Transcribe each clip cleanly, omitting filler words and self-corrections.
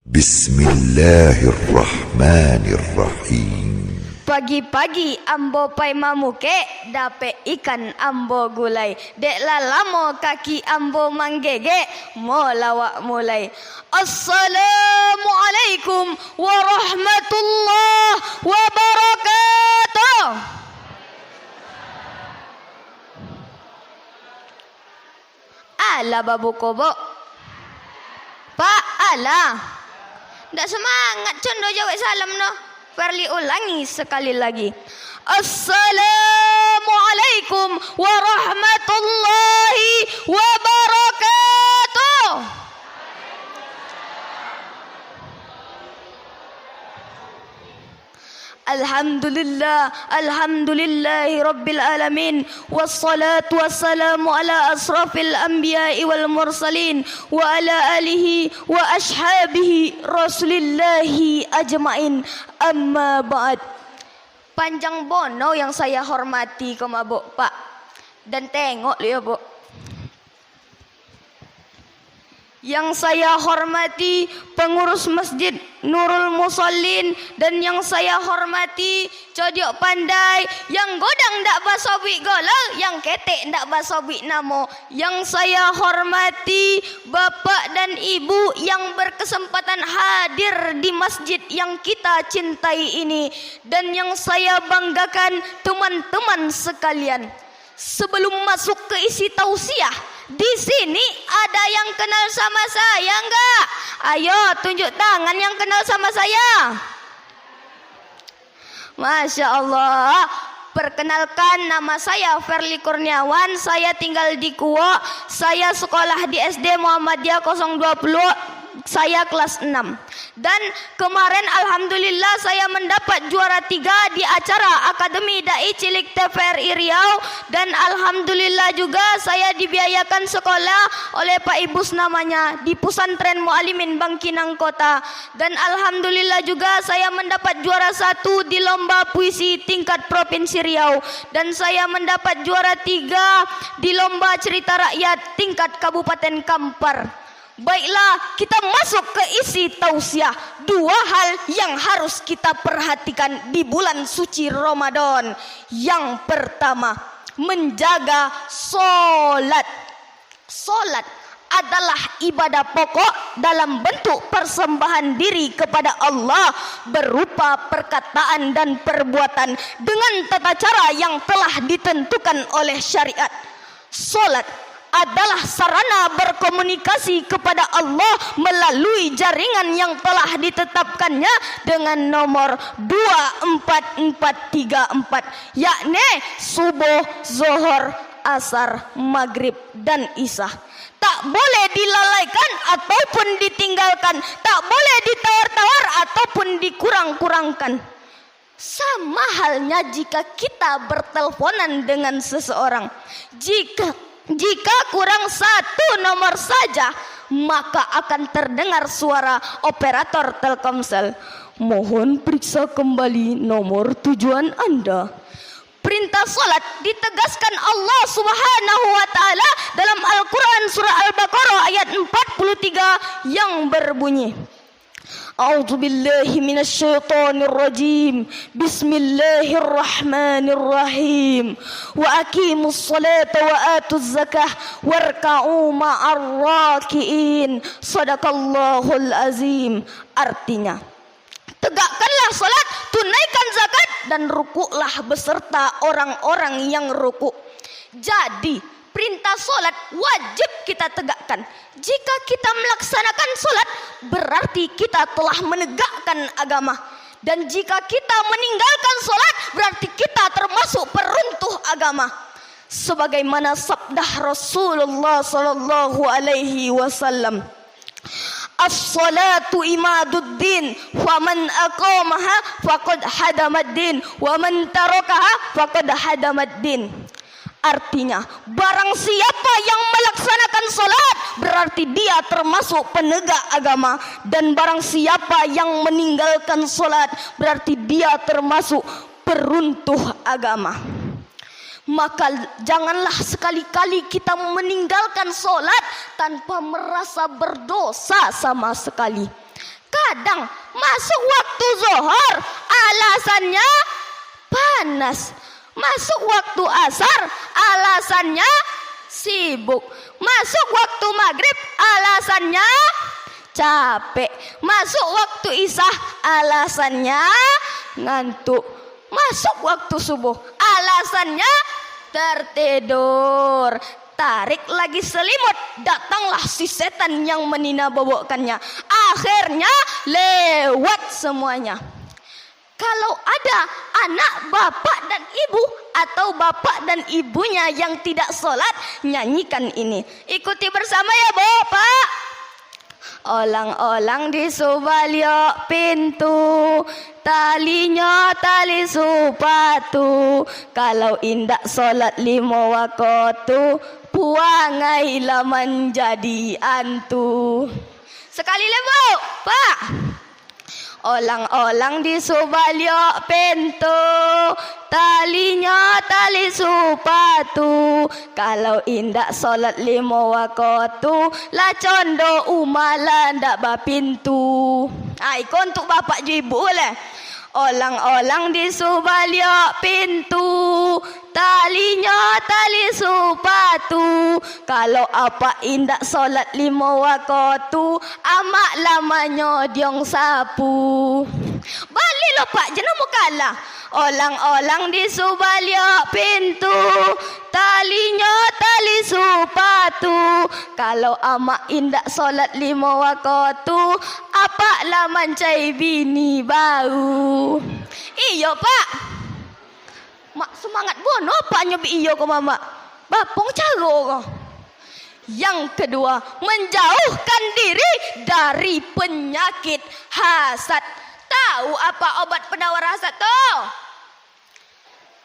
Bismillahirrahmanirrahim. Pagi-pagi ambo pai mamuke dape ikan ambo gulai. Dek lalamo kaki ambo manggege mo lawak mulai. Assalamualaikum warahmatullahi wabarakatuh. Ala babu kobo. Pak ala. Ndak semangat condo jawab salam no. Perli ulangi sekali lagi. Assalamualaikum warahmatullahi wabarakatuh. Alhamdulillah, alhamdulillahi rabbil alamin. Wassalatu wassalamu ala asrafil anbiya'i wal mursalin wa ala alihi wa ashabihi rasulillahi ajmain. Amma ba'd. Panjang bono yang saya hormati kemabuk Pak. Dan tengok ya Bu. Yang saya hormati pengurus Masjid Nurul Musallin, dan yang saya hormati Codiok Pandai, yang godang ndak basobik golol, yang ketek ndak basobik namo. Yang saya hormati Bapak dan Ibu yang berkesempatan hadir di masjid yang kita cintai ini, dan yang saya banggakan teman-teman sekalian. Sebelum masuk ke isi tausiah, di sini ada yang kenal sama saya enggak? Ayo tunjuk tangan yang kenal sama saya. Masya Allah. Perkenalkan, nama saya Ferli Kurniawan. Saya tinggal di Kuwo. Saya sekolah di SD Muhammadiyah 020. Saya kelas 6. Dan kemarin alhamdulillah saya mendapat juara 3 di acara Akademi Dai Cilik TVRI Riau. Dan alhamdulillah juga saya dibiayakan sekolah oleh Pak Ibus namanya di Pusantren Mualimin Bangkinang Kota. Dan alhamdulillah juga saya mendapat juara 1 di lomba puisi tingkat Provinsi Riau. Dan saya mendapat juara 3 di lomba cerita rakyat tingkat Kabupaten Kampar. Baiklah, kita masuk ke isi tausiah. 2 hal yang harus kita perhatikan di bulan suci Ramadan. Yang pertama, menjaga solat. Solat adalah ibadah pokok dalam bentuk persembahan diri kepada Allah berupa perkataan dan perbuatan dengan tata cara yang telah ditentukan oleh syariat. Solat adalah sarana berkomunikasi kepada Allah melalui jaringan yang telah ditetapkannya dengan nomor 24434, yakni subuh, zuhur, asar, maghrib, dan isya. Tak boleh dilalaikan ataupun ditinggalkan, tak boleh ditawar-tawar ataupun dikurang-kurangkan. Sama halnya jika kita berteleponan dengan seseorang. Jika kurang 1 nomor saja, maka akan terdengar suara operator Telkomsel. Mohon periksa kembali nomor tujuan Anda. Perintah solat ditegaskan Allah Subhanahu wa taala dalam Al-Qur'an surah Al-Baqarah ayat 43 yang berbunyi, A'udzu billahi minasyaitonir rajim. Bismillahirrahmanirrahim. Wa aqimus salata wa atuz zakah warka'u ma'ar raki'in. Shadaqallahul azim. Artinya, tegakkanlah salat, tunaikan zakat, dan rukuklah beserta orang-orang yang rukuk. Jadi, perintah solat wajib kita tegakkan. Jika kita melaksanakan solat, berarti kita telah menegakkan agama. Dan jika kita meninggalkan solat, berarti kita termasuk peruntuh agama. Sebagaimana sabda Rasulullah sallallahu alaihi wasallam, as-salatu imaduddin, wa man aqamaha faqad hadamaddin, wa man tarakaha faqad hadamaddin. Artinya, barang siapa yang melaksanakan solat, berarti dia termasuk penegak agama. Dan barang siapa yang meninggalkan solat, berarti dia termasuk peruntuh agama. Maka janganlah sekali-kali kita meninggalkan solat tanpa merasa berdosa sama sekali. kadang masuk waktu zuhur alasannya panas. Masuk waktu asar alasannya sibuk. Masuk waktu maghrib alasannya capek. Masuk waktu isya alasannya ngantuk. Masuk waktu subuh alasannya tertidur. Tarik lagi selimut, datanglah si setan yang meninabobokannya. Akhirnya lewat semuanya. Kalau ada anak bapak dan ibu atau bapak dan ibunya yang tidak sholat, nyanyikan ini. Ikuti bersama ya Bapak. Olang-olang di subaliok pintu, talinya tali sepatu. Kalau indak sholat 5 waktu, puangailah menjadi antu. Sekali lagi Bu, Pak. Olang-olang di subaliok pintu, talinya tali sepatu. Kalau indak solat 5 waktu, lah condo umala ndak bapintu. Iko untuk bapak ju ibu lah. Olang-olang di subaliok pintu, talinya tali sepatu. Kalau apa indak solat 5 waktu, amak lamanya diong sapu. Balik lo pak, jangan mau kalah. Olang-olang di subaliok pintu, talinya tali sepatu. Kalau amak indak solat 5 waktu, apa laman cai bini bau. Iyo pak. Mak semangat bono pak nyobi iyo ke mama. Bapong caro ko. Yang kedua, menjauhkan diri dari penyakit hasad. Tahu apa obat penawar hasad tuh?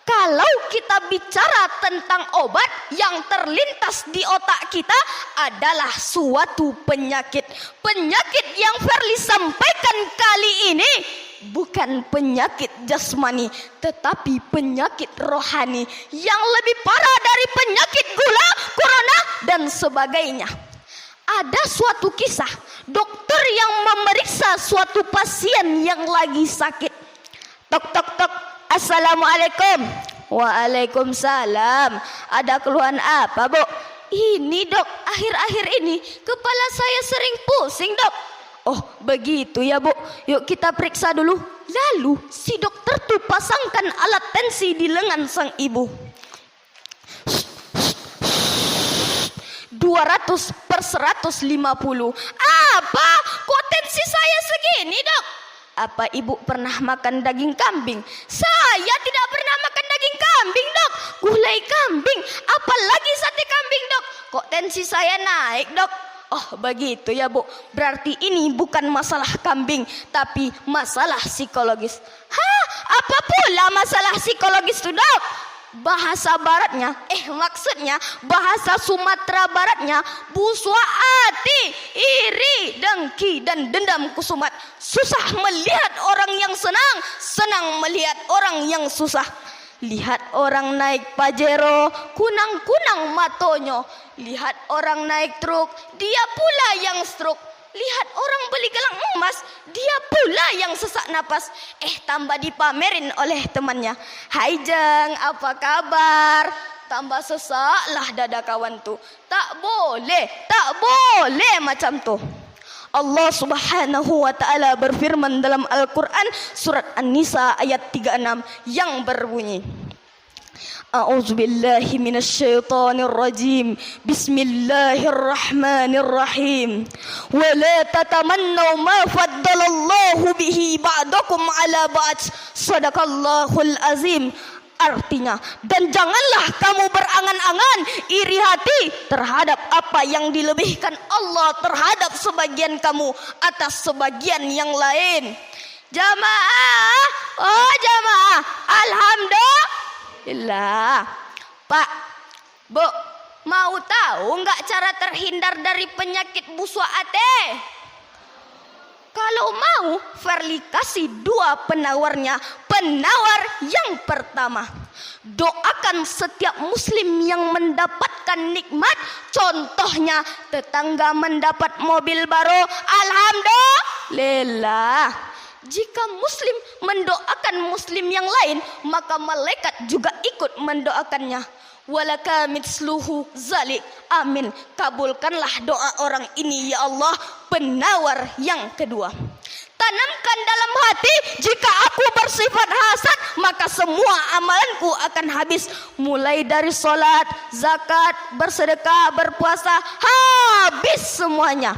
Kalau kita bicara tentang obat yang terlintas di otak kita adalah suatu penyakit. Penyakit yang Verly sampaikan kali ini bukan penyakit jasmani, tetapi penyakit rohani yang lebih parah dari penyakit gula, corona, dan sebagainya. Ada suatu kisah dokter yang memeriksa suatu pasien yang lagi sakit. Tok tok tok. Assalamualaikum. Waalaikumsalam. Ada keluhan apa, Bu? Ini, Dok. Akhir-akhir ini kepala saya sering pusing, Dok. Oh, begitu ya, Bu. Yuk kita periksa dulu. Lalu si dokter tuh pasangkan alat tensi di lengan sang ibu. 200/150. Apa? Kok tensi saya segini, Dok? Apa ibu pernah makan daging kambing? Saya tidak pernah makan daging kambing, Dok. Gulai kambing, apalagi sate kambing, Dok. Kok tensi saya naik, Dok? Oh, begitu ya, Bu. Berarti ini bukan masalah kambing, tapi masalah psikologis. Hah? Apa pula masalah psikologis itu, Dok? Bahasa baratnya, maksudnya bahasa Sumatera Baratnya, buswa ati, iri, dengki, dan dendam kusumat. Susah melihat orang yang senang, senang melihat orang yang susah. Lihat orang naik Pajero, kunang-kunang matonyo. Lihat orang naik truk, dia pula yang stroke. Lihat orang beli gelang emas, dia pula yang sesak napas. Tambah dipamerin oleh temannya. Hai Jeng, apa kabar? Tambah sesak lah dada kawan tu. Tak boleh macam tu. Allah Subhanahu wa taala berfirman dalam Al-Qur'an surat An-Nisa ayat 36 yang berbunyi, A'udzubillahi minasyaitonirrajim. Bismillahirrahmanirrahim. Wa la tatamannaw ma faddalallahu bihi ba'dakum 'ala ba'd. Shadaqallahul azim. Artinya, dan janganlah kamu berangan-angan iri hati terhadap apa yang dilebihkan Allah terhadap sebagian kamu atas sebagian yang lain. Jamaah, oh jamaah, alhamdulillah. Pak, Bu, mau tahu nggak cara terhindar dari penyakit buswa ate? Kalau mau, Verly kasih 2 penawarnya. Penawar yang pertama, doakan setiap muslim yang mendapatkan nikmat. Contohnya, tetangga mendapat mobil baru, alhamdulillah. lillah. Jika muslim mendoakan muslim yang lain, maka malaikat juga ikut mendoakannya. Walaka mitsluhu zalik. Amin. Kabulkanlah doa orang ini ya Allah. Penawar yang kedua. Tanamkan dalam hati, jika aku bersifat hasad, maka semua amalanku akan habis. Mulai dari sholat, zakat, bersedekah, berpuasa, habis semuanya.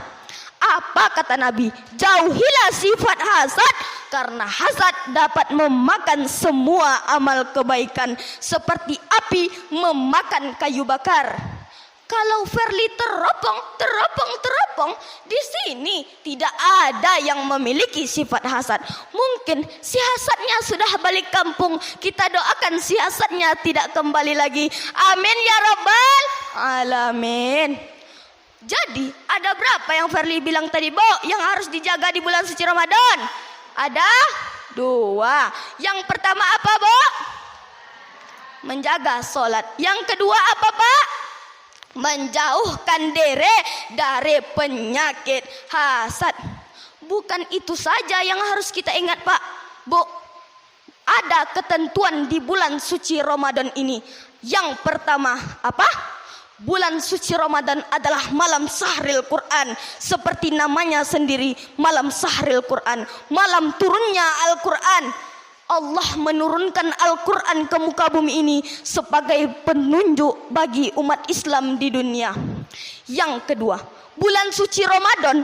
Apa kata Nabi? Jauhilah sifat hasad, karena hasad dapat memakan semua amal kebaikan seperti api memakan kayu bakar. Kalau Verly teropong di sini tidak ada yang memiliki sifat hasad. Mungkin si hasadnya sudah balik kampung. Kita doakan si hasadnya tidak kembali lagi. Amin ya rabbal alamin. Jadi ada berapa yang Verly bilang tadi, Bo, yang harus dijaga di bulan suci Ramadan? Ada 2. Yang pertama apa, Bo? Menjaga sholat. Yang kedua apa, Pak? Menjauhkan diri dari penyakit hasad. Bukan itu saja yang harus kita ingat, Pak. Bu, ada ketentuan di bulan suci Ramadan ini. Yang pertama apa? Bulan suci Ramadan adalah malam sahril Quran. Seperti namanya sendiri, malam sahril Quran. Malam turunnya Al-Quran. Allah menurunkan Al-Quran ke muka bumi ini sebagai penunjuk bagi umat Islam di dunia. Yang kedua, bulan suci Ramadan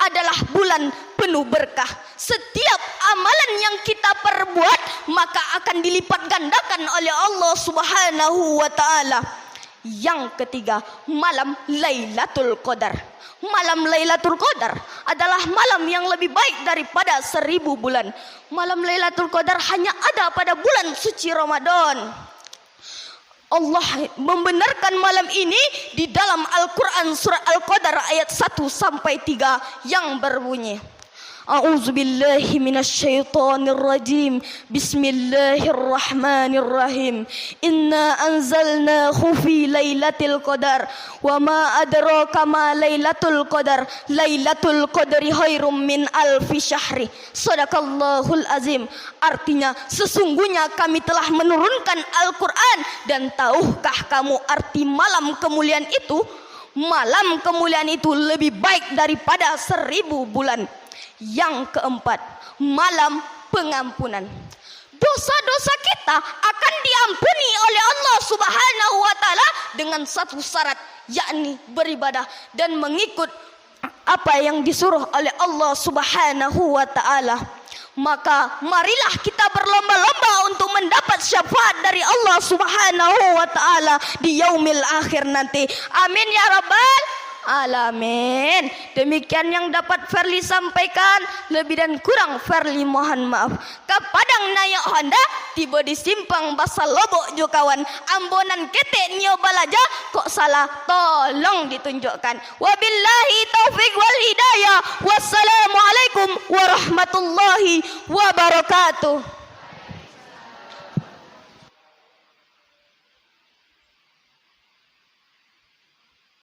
adalah bulan penuh berkah. Setiap amalan yang kita perbuat maka akan dilipat gandakan oleh Allah Subhanahu wa ta'ala. Yang ketiga, malam Lailatul Qadar. Malam Lailatul Qadar adalah malam yang lebih baik daripada 1000 bulan. Malam Lailatul Qadar hanya ada pada bulan suci Ramadan. Allah membenarkan malam ini di dalam Al-Quran surah Al-Qadar ayat 1 sampai 3 yang berbunyi, A'udzubillahi minasyaitonirrajim. Bismillahirrahmanirrahim. Inna anzalnahu fi lailatul qadar wa ma adraka ma lailatul qadar. Lailatul qadri khairum min alfi syahri. Shadaqallahul azim. Artinya, sesungguhnya kami telah menurunkan Al-Quran. Dan tahukah kamu arti malam kemuliaan itu? Malam kemuliaan itu lebih baik daripada 1000 bulan. Yang keempat, malam pengampunan. Dosa-dosa kita akan diampuni oleh Allah Subhanahu wa ta'ala dengan satu syarat, yakni beribadah dan mengikut apa yang disuruh oleh Allah Subhanahu wa ta'ala. Maka marilah kita berlomba-lomba untuk mendapat syafaat dari Allah Subhanahu wa ta'ala di yaumil akhir nanti. Amin ya rabbal alamin. Demikian yang dapat Verly sampaikan. Lebih dan kurang Verly mohon maaf. Kepadang nayak Honda tiba di simpang Basal Lobok jo kawan. Ambonan ketek nio balaja kok salah tolong ditunjukkan. Wabillahi taufik wal hidayah. Wassalamualaikum warahmatullahi wabarakatuh.